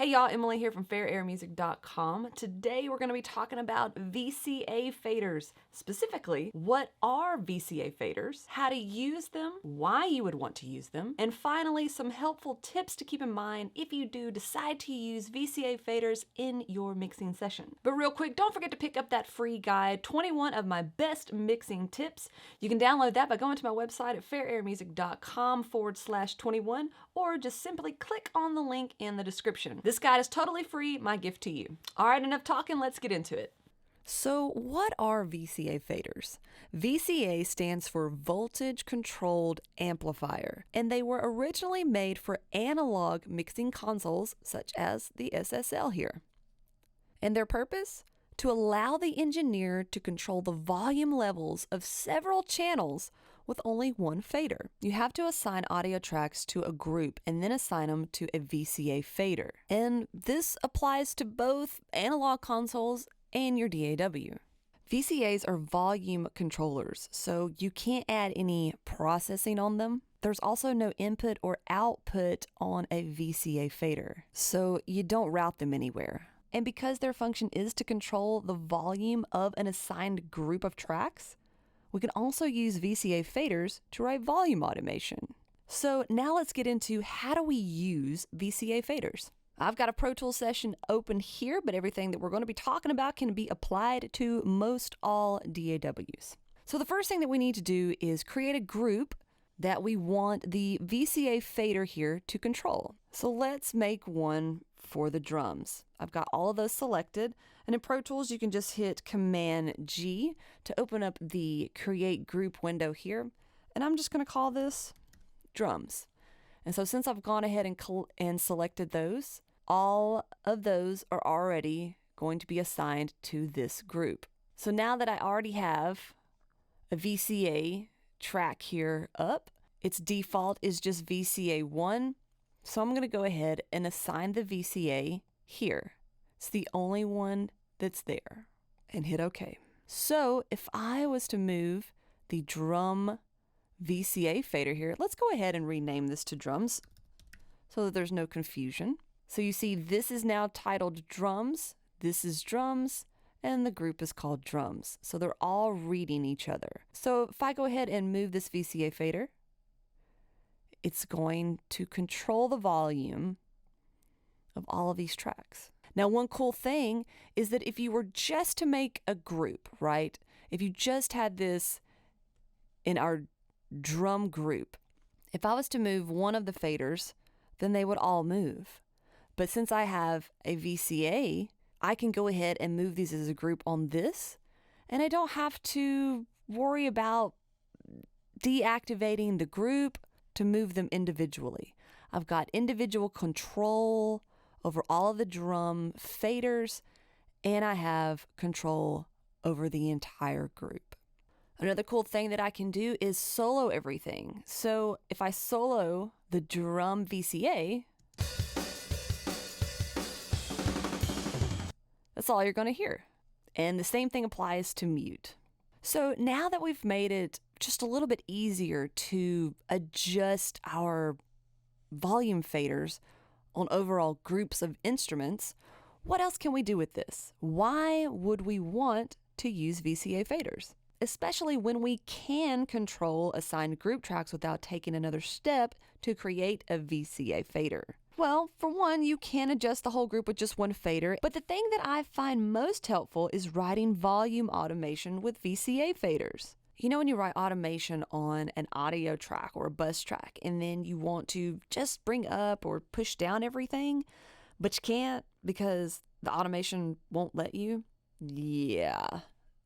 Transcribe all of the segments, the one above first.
Hey y'all, Emily here from fairairmusic.com. Today we're going to be talking about VCA faders. Specifically, what are VCA faders, how to use them, why you would want to use them, and finally some helpful tips to keep in mind if you do decide to use VCA faders in your mixing session. But real quick, don't forget to pick up that free guide, 21 of my best mixing tips. You can download that by going to my website at fairairmusic.com/21 or just simply click on the link in the description. This guide is totally free, my gift to you. All right, enough talking, let's get into it. So what are VCA faders? VCA stands for Voltage Controlled Amplifier, and they were originally made for analog mixing consoles such as the SSL here. And their purpose? To allow the engineer to control the volume levels of several channels with only one fader. You have to assign audio tracks to a group and then assign them to a VCA fader. And this applies to both analog consoles and your DAW. VCAs are volume controllers, so you can't add any processing on them. There's also no input or output on a VCA fader, so you don't route them anywhere. And because their function is to control the volume of an assigned group of tracks, we can also use VCA faders to write volume automation. So now let's get into how do we use VCA faders. I've got a Pro Tools session open here, but everything that we're going to be talking about can be applied to most all DAWs. So the first thing that we need to do is create a group that we want the VCA fader here to control. So let's make one for the drums. I've got all of those selected, and in Pro Tools you can just hit Command G to open up the Create Group window here, and I'm just going to call this Drums. And so since I've gone ahead and selected those, all of those are already going to be assigned to this group. So now that I already have a VCA track here up, its default is just VCA1. So I'm going to go ahead and assign the VCA here. It's the only one that's there, and hit OK. So if I was to move the drum VCA fader here, let's go ahead and rename this to drums so that there's no confusion. So you see this is now titled drums, this is drums, and the group is called drums. So they're all reading each other. So if I go ahead and move this VCA fader, it's going to control the volume of all of these tracks. Now, one cool thing is that if you were just to make a group, right? If you just had this in our drum group, if I was to move one of the faders, then they would all move. But since I have a VCA, I can go ahead and move these as a group on this, and I don't have to worry about deactivating the group to move them individually. I've got individual control over all of the drum faders, and I have control over the entire group. Another cool thing that I can do is solo everything. So if I solo the drum VCA, that's all you're going to hear. And the same thing applies to mute. So now that we've made it just a little bit easier to adjust our volume faders on overall groups of instruments, what else can we do with this? Why would we want to use VCA faders? Especially when we can control assigned group tracks without taking another step to create a VCA fader. Well, for one, you can adjust the whole group with just one fader, but the thing that I find most helpful is writing volume automation with VCA faders. You know when you write automation on an audio track or a bus track, and then you want to just bring up or push down everything, but you can't because the automation won't let you? Yeah,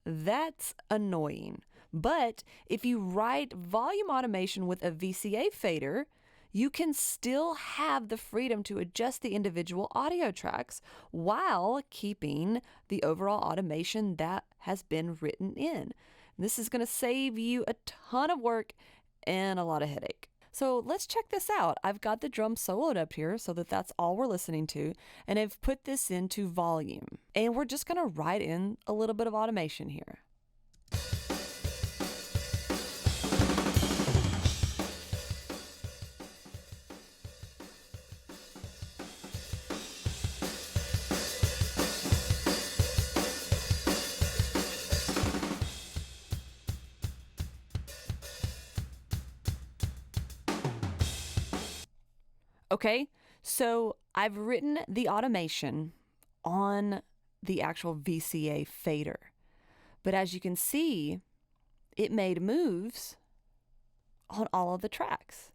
that's annoying. But if you write volume automation with a VCA fader, you can still have the freedom to adjust the individual audio tracks while keeping the overall automation that has been written in. This is going to save you a ton of work and a lot of headache. So let's check this out. I've got the drum soloed up here so that that's all we're listening to, and I've put this into volume. And we're just going to write in a little bit of automation here. Okay, so I've written the automation on the actual VCA fader. But as you can see, it made moves on all of the tracks.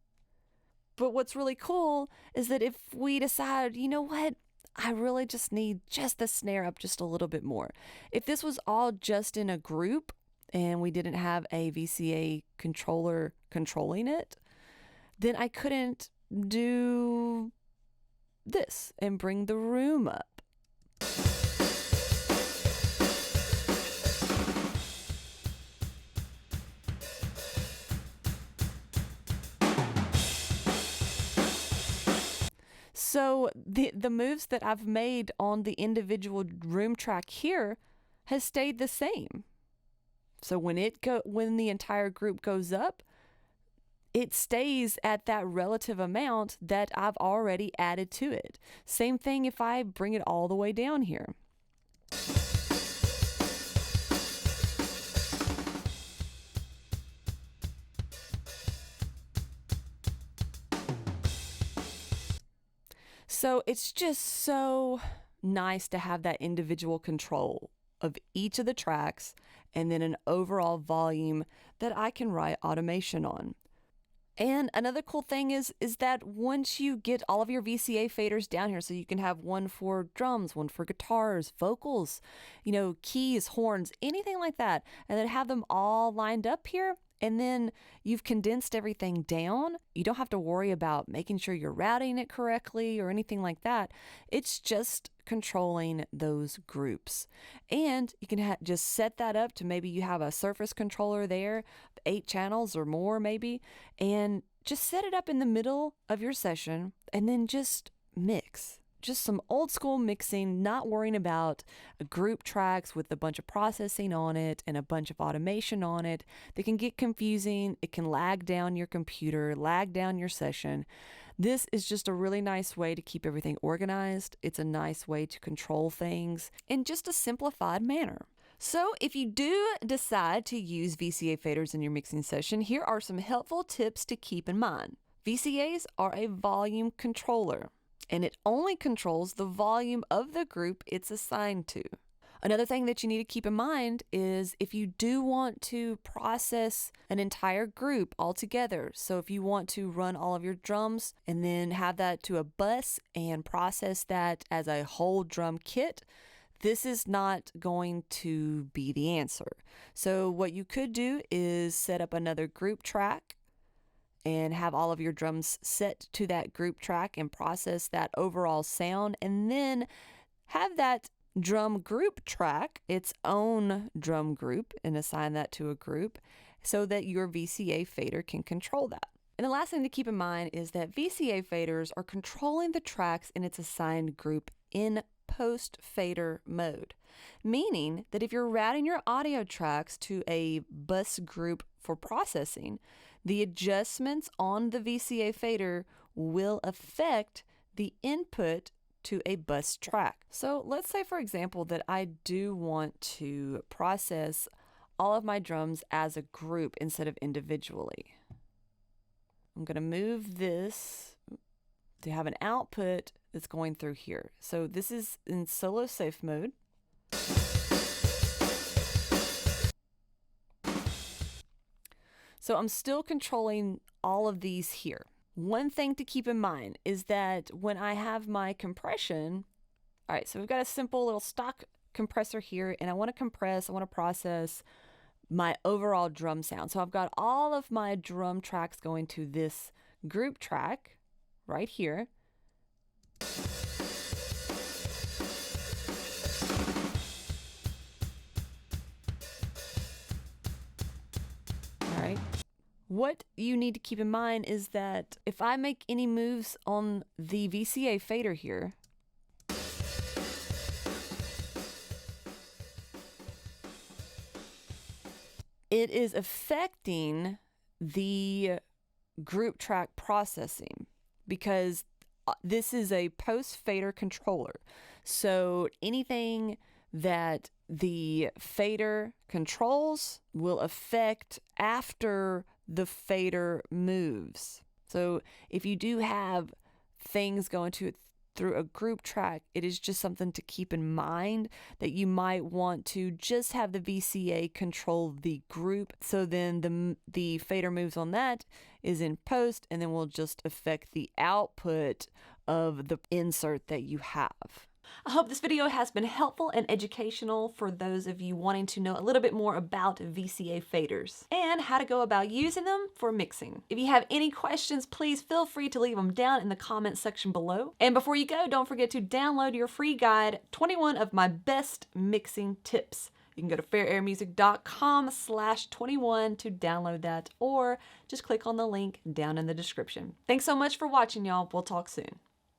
But what's really cool is that if we decide, you know what, I really just need just the snare up just a little bit more. If this was all just in a group and we didn't have a VCA controller controlling it, then I couldn't do this and bring the room up. So the moves that I've made on the individual room track here has stayed the same. So when the entire group goes up, it stays at that relative amount that I've already added to it. Same thing if I bring it all the way down here. So it's just so nice to have that individual control of each of the tracks and then an overall volume that I can write automation on. And another cool thing is that once you get all of your VCA faders down here, so you can have one for drums, one for guitars, vocals, keys, horns, anything like that, and then have them all lined up here, and then you've condensed everything down. You don't have to worry about making sure you're routing it correctly or anything like that. It's just controlling those groups. And you can just set that up to maybe you have a surface controller there, 8 channels or more maybe, and just set it up in the middle of your session and then just mix. Just some old school mixing, not worrying about group tracks with a bunch of processing on it and a bunch of automation on it. They can get confusing. It can lag down your computer, lag down your session. This is just a really nice way to keep everything organized. It's a nice way to control things in just a simplified manner. So if you do decide to use VCA faders in your mixing session, here are some helpful tips to keep in mind. VCAs are a volume controller, and it only controls the volume of the group it's assigned to. Another thing that you need to keep in mind is if you do want to process an entire group altogether, so if you want to run all of your drums and then have that to a bus and process that as a whole drum kit, this is not going to be the answer. So what you could do is set up another group track and have all of your drums set to that group track and process that overall sound, and then have that drum group track its own drum group and assign that to a group so that your VCA fader can control that. And the last thing to keep in mind is that VCA faders are controlling the tracks in its assigned group in post fader mode, meaning that if you're routing your audio tracks to a bus group for processing, the adjustments on the VCA fader will affect the input to a bus track. So let's say, for example, that I do want to process all of my drums as a group instead of individually. I'm going to move this to have an output that's going through here. So this is in solo safe mode. So I'm still controlling all of these here. One thing to keep in mind is that when I have my compression, all right, so we've got a simple little stock compressor here, and I want to process my overall drum sound. So I've got all of my drum tracks going to this group track right here. All right. What you need to keep in mind is that if I make any moves on the VCA fader here, it is affecting the group track processing because this is a post fader controller. So anything that the fader controls will affect after the fader moves. So if you do have things going to through a group track, it is just something to keep in mind that you might want to just have the VCA control the group. So then the fader moves on that is in post, and then will just affect the output of the insert that you have. I hope this video has been helpful and educational for those of you wanting to know a little bit more about VCA faders and how to go about using them for mixing. If you have any questions, please feel free to leave them down in the comments section below. And before you go, don't forget to download your free guide, 21 of my best mixing tips. You can go to faireairmusic.com/21 to download that, or just click on the link down in the description. Thanks so much for watching, y'all. We'll talk soon.